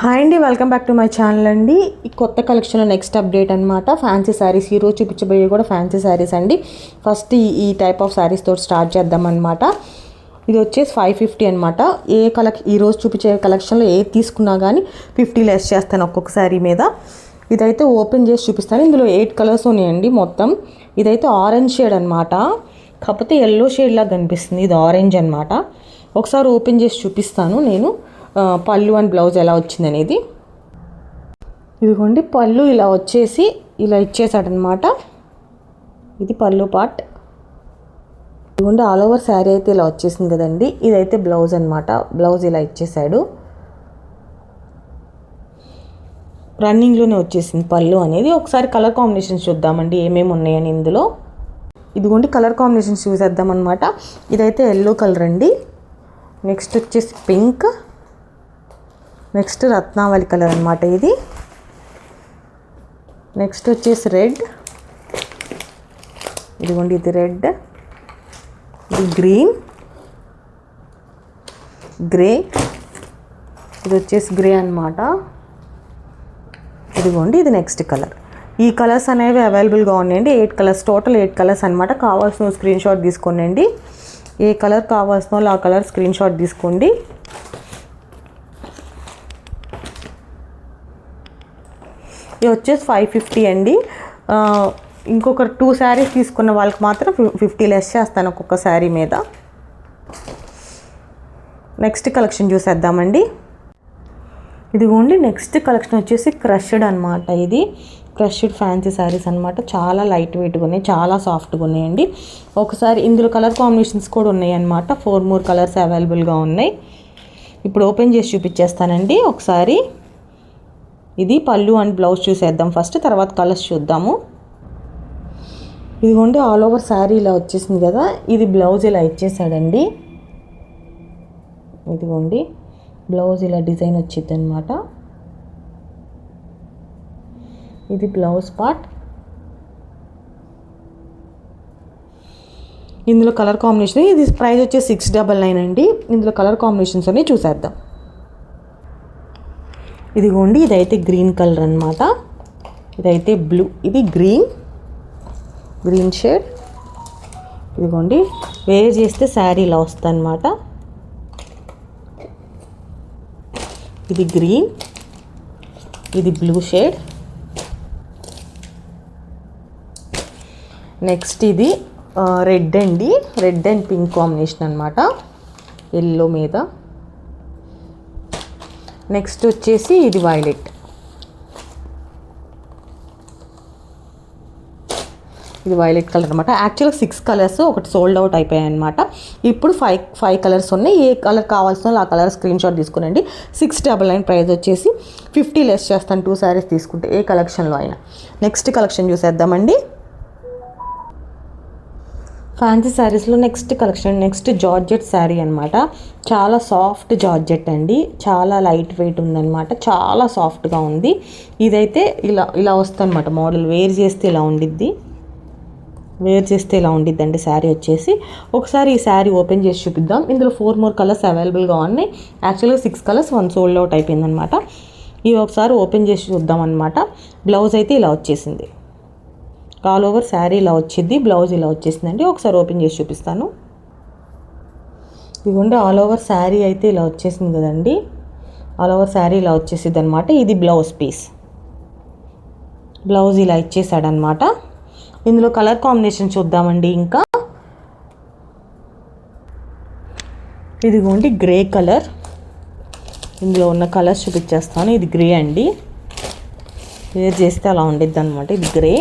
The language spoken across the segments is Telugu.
హాయ్ అండి, welcome back to my channel అండి. ఈ కొత్త కలెక్షన్లో నెక్స్ట్ అప్డేట్ అనమాట. ఫ్యాన్సీ శారీస్ ఈరోజు చూపించబోయే కూడా ఫ్యాన్సీ శారీస్ అండి. ఫస్ట్ ఈ టైప్ ఆఫ్ శారీస్ తోటి స్టార్ట్ చేద్దాం అనమాట. ఇది వచ్చేసి 550 అనమాట. ఈరోజు చూపించే కలెక్షన్లో ఏది తీసుకున్నా కానీ 50 లెస్ చేస్తాను ఒక్కొక్క శారీ మీద. ఇదైతే ఓపెన్ చేసి చూపిస్తాను. ఇందులో 8 కలర్స్ ఉన్నాయండి మొత్తం. ఇదైతే ఆరెంజ్ షేడ్ అనమాట, కాకపోతే ఎల్లో షేడ్ లాగా కనిపిస్తుంది. ఇది ఆరెంజ్ అనమాట. ఒకసారి ఓపెన్ చేసి చూపిస్తాను నేను పళ్ళు అండ్ బ్లౌజ్ ఎలా వచ్చింది అనేది. ఇదిగోండి పళ్ళు ఇలా వచ్చేసి ఇలా ఇచ్చేసాడనమాట. ఇది పళ్ళు పార్ట్. ఇదిగోండి ఆల్ ఓవర్ శారీ అయితే ఇలా వచ్చేసింది కదండి. ఇదైతే బ్లౌజ్ అనమాట. బ్లౌజ్ ఇలా ఇచ్చేసాడు. రన్నింగ్లోనే వచ్చేసింది పళ్ళు అనేది. ఒకసారి కలర్ కాంబినేషన్స్ చూద్దామండి ఏమేమి ఉన్నాయని ఇందులో. ఇదిగోండి కలర్ కాంబినేషన్స్ చూసేద్దాం అనమాట. ఇదైతే ఎల్లో కలర్ అండి. నెక్స్ట్ వచ్చేసి పింక్. నెక్స్ట్ రత్నావళి కలర్ అనమాట ఇది. నెక్స్ట్ వచ్చేసి రెడ్. ఇదిగోండి ఇది రెడ్. ఇది గ్రీన్, గ్రే. ఇది వచ్చేసి గ్రే అనమాట. ఇదిగోండి ఇది నెక్స్ట్ కలర్. ఈ కలర్స్ అనేవి అవైలబుల్గా ఉన్నాయండి. 8 కలర్స్, టోటల్ 8 కలర్స్ అనమాట. కావాల్సిన స్క్రీన్ షాట్ తీసుకోండి. ఏ కలర్ కావాల్సిన వాళ్ళు ఆ కలర్ స్క్రీన్ షాట్ తీసుకోండి. ఇది వచ్చేసి 550 అండి. ఇంకొక 2 శారీస్ తీసుకున్న వాళ్ళకి మాత్రం 50 లెస్ చేస్తాను ఒక్కొక్క శారీ మీద. నెక్స్ట్ కలెక్షన్ చూసేద్దామండి. ఇదిగోండి నెక్స్ట్ కలెక్షన్ వచ్చేసి క్రష్డ్ అనమాట. ఇది క్రష్డ్ ఫ్యాన్సీ శారీస్ అనమాట. చాలా లైట్ వెయిట్గా ఉన్నాయి, చాలా సాఫ్ట్గా ఉన్నాయండి. ఒకసారి ఇందులో కలర్ కాంబినేషన్స్ కూడా ఉన్నాయి అనమాట. 4 more కలర్స్ అవైలబుల్గా ఉన్నాయి. ఇప్పుడు ఓపెన్ చేసి చూపించేస్తానండి ఒకసారి. ఇది పళ్ళు అండ్ బ్లౌజ్ చూసేద్దాం ఫస్ట్, తర్వాత కలర్స్ చూద్దాము. ఇదిగోండి ఆల్ ఓవర్ శారీ ఇలా వచ్చేసింది కదా. ఇది బ్లౌజ్ ఇలా ఇచ్చేసాడండి. ఇదిగోండి బ్లౌజ్ ఇలా డిజైన్ వచ్చింది అనమాట. ఇది బ్లౌజ్ పార్ట్. ఇందులో కలర్ కాంబినేషన్, ఇది ప్రైస్ వచ్చేసి 699 అండి. ఇందులో కలర్ కాంబినేషన్స్ అన్నీ చూసేద్దాం. ఇదిగోండి ఇదైతే గ్రీన్ కలర్ అనమాట. ఇదైతే బ్లూ. ఇది గ్రీన్ షేడ్. ఇదిగోండి వేర్ చేస్తే శారీ ఇలా వస్తుంది అనమాట. ఇది గ్రీన్, ఇది బ్లూ షేడ్. నెక్స్ట్ ఇది రెడ్ అండి. రెడ్ అండ్ పింక్ కాంబినేషన్ అనమాట, ఎల్లో మీద. నెక్స్ట్ వచ్చేసి ఇది వైలెట్. ఇది వైలెట్ కలర్ అనమాట. యాక్చువల్గా 6 కలర్స్ ఒకటి సోల్డ్ అవుట్ అయిపోయాయి అనమాట. ఇప్పుడు 5 కలర్స్ ఉన్నాయి. ఏ కలర్ కావాల్సిన ఆ కలర్ స్క్రీన్ షాట్ తీసుకునండి. 699 ప్రైస్ వచ్చేసి 50 లెస్ చేస్తాను 2 శారీస్ తీసుకుంటే ఏ కలెక్షన్లో అయినా. నెక్స్ట్ కలెక్షన్ చూసేద్దామండి. ఫ్యాన్సీ శారీస్లో next collection, next georgette sari అనమాట. చాలా సాఫ్ట్ జార్జెట్ అండి. చాలా లైట్ వెయిట్ ఉందన్నమాట. చాలా సాఫ్ట్గా ఉంది. ఇదైతే ఇలా వస్తుంది అనమాట. మోడల్ వేర్ చేస్తే ఇలా ఉండిద్ది. అండి శారీ వచ్చేసి. ఒకసారి ఈ శారీ ఓపెన్ చేసి చూపిద్దాం. ఇందులో 4 more కలర్స్ అవైలబుల్గా ఉన్నాయి. యాక్చువల్గా 6 కలర్స్ 1 సోల్డ్ అవుట్ అయిపోయింది అనమాట. ఇవి ఒకసారి ఓపెన్ చేసి చూద్దాం అనమాట. బ్లౌజ్ అయితే ఇలా వచ్చేసింది. ఆల్ ఓవర్ శారీ ఇలా వచ్చింది, బ్లౌజ్ ఇలా వచ్చేసిందండి. ఒకసారి ఓపెన్ చేసి చూపిస్తాను. ఇదిగోండి ఆల్ ఓవర్ శారీ అయితే ఇలా వచ్చేసింది కదండి. ఆల్ ఓవర్ శారీ ఇలా వచ్చేసింది అనమాట. ఇది బ్లౌజ్ పీస్. బ్లౌజ్ ఇలా ఇచ్చేసాడనమాట. ఇందులో కలర్ కాంబినేషన్ చూద్దామండి. ఇంకా ఇదిగోండి గ్రే కలర్. ఇందులో ఉన్న కలర్స్ చూపించేస్తాను. ఇది గ్రే అండి. వేర్ చేస్తే అలా ఉండిద్ది అనమాట. ఇది గ్రే.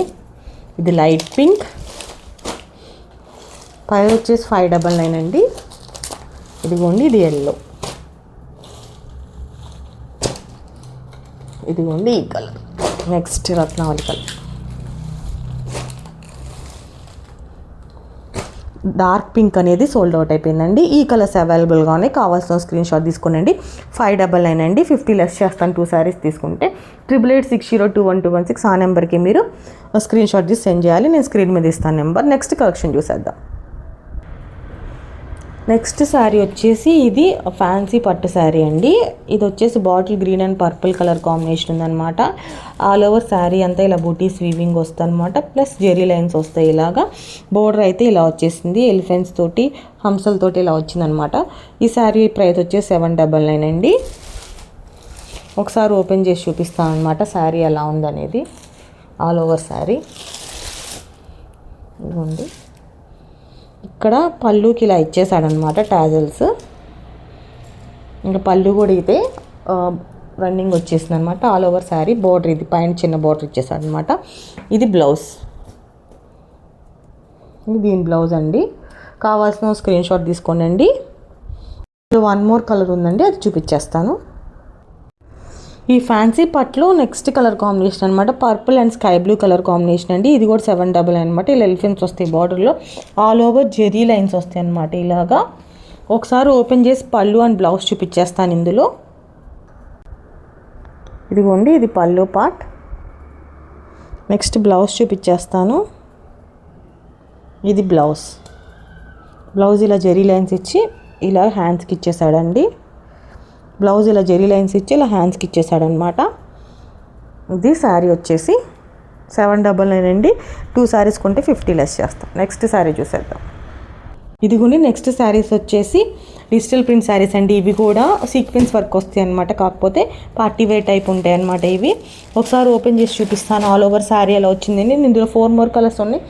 ఇది లైట్ పింక్. ప్రైస్ వచ్చేసి 599 అండి. ఇదిగోండి ఇది ఎల్లో. ఇదిగోండి ఈ colour. Next Ratnavali colour. Dark pink అనేది సోల్డ్ అవుట్ అయిపోయిందండి. ఈ కలర్స్ అవైలబుల్గా ఉన్నాయి. కావాల్సిన స్క్రీన్ షాట్ తీసుకోనండి. 599 అండి. 50 లెస్ చేస్తాను 2 శారీస్ తీసుకుంటే. 8886021216 ఆ నెంబర్కి మీరు స్క్రీన్ షాట్ తీసి సెండ్ చేయాలి. నేను స్క్రీన్ మీద ఇస్తాను నెంబర్. నెక్స్ట్ కలెక్షన్ చూసేద్దాం. నెక్స్ట్ శారీ వచ్చేసి ఇది ఫ్యాన్సీ పట్టు శారీ అండి. ఇది వచ్చేసి bottle green and purple colour combination ఉందన్నమాట. ఆల్ ఓవర్ శారీ అంతా ఇలా బూటీస్ వీవింగ్ వస్తుంది అనమాట. ప్లస్ జెరీ లైన్స్ వస్తాయి. ఇలాగా బోర్డర్ అయితే ఇలా వచ్చేసింది, ఎలిఫెంట్స్ తోటి హంసలతోటి ఇలా వచ్చిందనమాట. ఈ శారీ ప్రైస్ వచ్చేసి 799 అండి. ఒకసారి ఓపెన్ చేసి చూపిస్తాను అనమాట శారీ ఎలా ఉందనేది. ఆల్ ఓవర్ శారీ ఇదిగోండి. ఇక్కడ పళ్ళుకి ఇలా ఇచ్చేసాడనమాట టాజల్స్. ఇంకా పళ్ళు కూడా అయితే రన్నింగ్ వచ్చేసింది అనమాట. ఆల్ ఓవర్ శారీ బోర్డర్ ఇది పైన చిన్న బోర్డర్ ఇచ్చేసాడనమాట. ఇది బ్లౌజ్, ఇది దీని బ్లౌజ్ అండి. కావాల్సిన స్క్రీన్ షాట్ తీసుకోండి. వన్ మోర్ కలర్ ఉందండి, అది చూపించేస్తాను. ఈ ఫ్యాన్సీ పట్లో నెక్స్ట్ కలర్ కాంబినేషన్ అనమాట. Purple and sky blue colour combination అండి. ఇది కూడా 799 అనమాట. ఇలా ఎలిఫెంట్స్ వస్తాయి బార్డర్లో, ఆల్ ఓవర్ జెరీ లైన్స్ వస్తాయి అనమాట. ఇలాగా ఒకసారి ఓపెన్ చేసి పళ్ళు అండ్ బ్లౌజ్ చూపించేస్తాను ఇందులో. ఇదిగోండి, ఇది పళ్ళు పార్ట్. నెక్స్ట్ బ్లౌజ్ చూపించేస్తాను. ఇది బ్లౌజ్. బ్లౌజ్ ఇలా జెరీ లైన్స్ ఇచ్చి ఇలా హ్యాండ్స్కి ఇచ్చేసాడండి. బ్లౌజ్ ఇలా జెరీ లైన్స్ ఇచ్చి ఇలా హ్యాండ్స్కి ఇచ్చేసాడనమాట. ఇది శారీ వచ్చేసి 799 అండి. 2 శారీస్ కొంటే 50 లెస్ చేస్తాం. నెక్స్ట్ శారీ చూసేద్దాం. ఇదిగోండి, నెక్స్ట్ శారీస్ వచ్చేసి డిజిటల్ ప్రింట్ శారీస్ అండి. ఇవి కూడా సీక్వెన్స్ వర్క్ వస్తాయి అనమాట. కాకపోతే పార్టీ వేర్ టైప్ ఉంటాయి అనమాట ఇవి. ఒకసారి ఓపెన్ చేసి చూపిస్తాను. ఆల్ ఓవర్ శారీ ఎలా వచ్చిందండి. ఇందులో 4 మోర్ కలర్స్ ఉన్నాయి.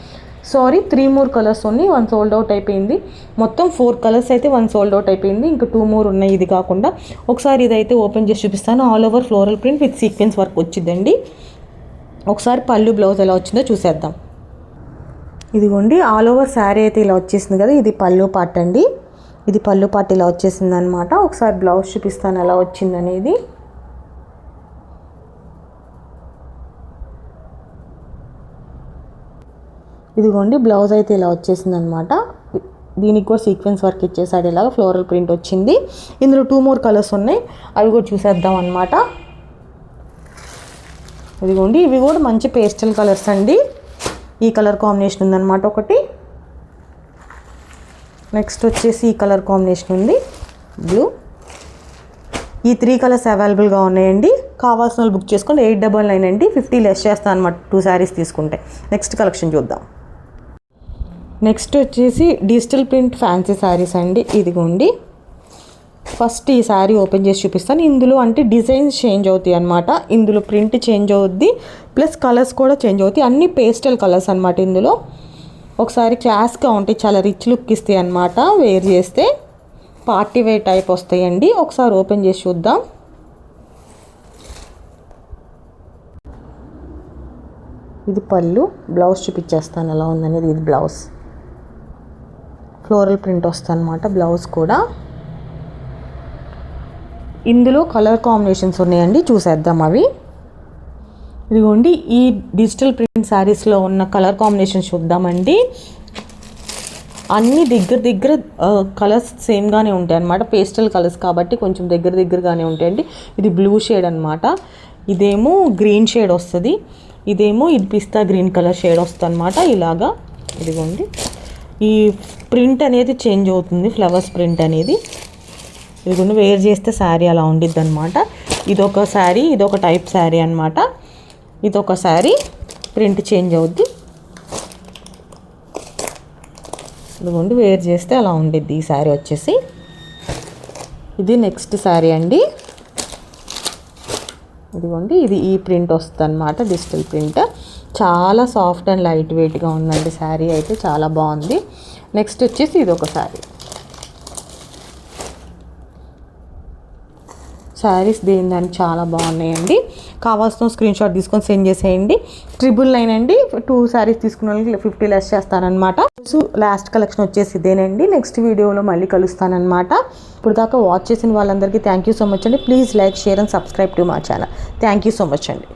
3 మోర్ కలర్స్ ఉన్నాయి. 1 సోల్డ్ అవుట్ అయిపోయింది. మొత్తం 4 కలర్స్ అయితే 1 సోల్డ్ అవుట్ అయిపోయింది. ఇంకా 2 మోర్ ఉన్నాయి. ఇది కాకుండా ఒకసారి ఇదైతే ఓపెన్ చేసి చూపిస్తాను. All over floral print with sequence work వచ్చిందండి. ఒకసారి పళ్ళు బ్లౌజ్ ఎలా వచ్చిందో చూసేద్దాం. ఇదిగోండి, ఆల్ ఓవర్ శారీ అయితే ఇలా వచ్చేసింది కదా. ఇది పళ్ళు పార్ట్ అండి. ఇది పళ్ళు పార్ట్ ఇలా వచ్చేసింది అనమాట. ఒకసారి బ్లౌజ్ చూపిస్తాను ఎలా వచ్చిందనేది. ఇదిగోండి, బ్లౌజ్ అయితే ఇలా వచ్చేసింది అనమాట. దీనికి కూడా సీక్వెన్స్ వర్క్ ఇచ్చేసాడు. ఇలాగా ఫ్లోరల్ ప్రింట్ వచ్చింది. ఇందులో 2 మోర్ కలర్స్ ఉన్నాయి, అవి కూడా చూసేద్దాం అనమాట. ఇదిగోండి, ఇవి కూడా మంచి పేస్టల్ కలర్స్ అండి. ఈ కలర్ కాంబినేషన్ ఉందన్నమాట ఒకటి. నెక్స్ట్ వచ్చేసి ఈ కలర్ కాంబినేషన్ ఉంది, బ్లూ. ఈ 3 కలర్స్ అవైలబుల్గా ఉన్నాయండి. కావాల్సిన వాళ్ళు బుక్ చేసుకోండి. 899 అండి. 50 లెస్ చేస్తాను అనమాట 2 శారీస్ తీసుకుంటే. నెక్స్ట్ కలెక్షన్ చూద్దాం. నెక్స్ట్ వచ్చేసి డిజిటల్ ప్రింట్ ఫ్యాన్సీ శారీస్ అండి. ఇదిగోండి, ఫస్ట్ ఈ శారీ ఓపెన్ చేసి చూపిస్తాను. ఇందులో అంటే డిజైన్స్ చేంజ్ అవుతాయి అనమాట. ఇందులో ప్రింట్ చేంజ్ అవుద్ది, ప్లస్ కలర్స్ కూడా చేంజ్ అవుతాయి. అన్ని పేస్టల్ కలర్స్ అనమాట. ఇందులో ఒకసారి క్లాస్గా ఉంటాయి, చాలా రిచ్ లుక్ ఇస్తాయి అనమాట. వేర్ చేస్తే పార్టీ వేర్ టైప్ వస్తాయండి. ఒకసారి ఓపెన్ చేసి చూద్దాం. ఇది పళ్ళు, బ్లౌజ్ చూపించేస్తాను ఎలా ఉందనేది. ఇది బ్లౌజ్, ఫ్లోరల్ ప్రింట్ వస్తుంది అనమాట బ్లౌజ్ కూడా. ఇందులో కలర్ కాంబినేషన్స్ ఉన్నాయండి, చూసేద్దాం అవి. ఇదిగోండి, ఈ డిజిటల్ ప్రింట్ శారీస్లో ఉన్న కలర్ కాంబినేషన్ చూద్దామండి. అన్ని దగ్గర కలర్స్ సేమ్గానే ఉంటాయి అన్నమాట. పేస్టల్ కలర్స్ కాబట్టి కొంచెం దగ్గరగానే ఉంటాయండి. ఇది బ్లూ షేడ్ అనమాట. ఇదేమో గ్రీన్ షేడ్ వస్తుంది. ఇదేమో ఇది పిస్తా గ్రీన్ కలర్ షేడ్ వస్తుంది అనమాట. ఇలాగా ఇదిగోండి, ఈ ప్రింట్ అనేది చేంజ్ అవుతుంది, ఫ్లవర్స్ ప్రింట్ అనేది. ఇదిగోండి, వేర్ చేస్తే శారీ అలా ఉండిద్ది అనమాట. ఇదొక శారీ, ఇదొక టైప్ శారీ అనమాట. ఇదొక శారీ, ప్రింట్ చేంజ్ అవుద్ది. ఇదిగోండి, వేర్ చేస్తే అలా ఉండిద్ది ఈ శారీ వచ్చేసి. ఇది నెక్స్ట్ శారీ అండి. ఇదిగోండి, ఇది ఈ ప్రింట్ వస్తుంది అనమాట, డిజిటల్ ప్రింట్. చాలా సాఫ్ట్ అండ్ లైట్ వెయిట్గా ఉందండి శారీ అయితే, చాలా బాగుంది. నెక్స్ట్ వచ్చేసి ఇది ఒక శారీ. శారీస్ దేని చాలా బాగున్నాయండి. కావాల్సిన స్క్రీన్ షాట్ తీసుకొని సెండ్ చేసేయండి. 999 అండి. 2 శారీస్ తీసుకున్న వాళ్ళకి 50 లెస్ చేస్తానమాట. సో లాస్ట్ కలెక్షన్ వచ్చేసి ఇదేనండి. నెక్స్ట్ వీడియోలో మళ్ళీ కలుస్తానమాట. ఇప్పుడు దాకా వాచ్ చేసిన వాళ్ళందరికీ థ్యాంక్ యూ సో మచ్ అండి. Please like, share and subscribe to my channel. Thank you so much అండి.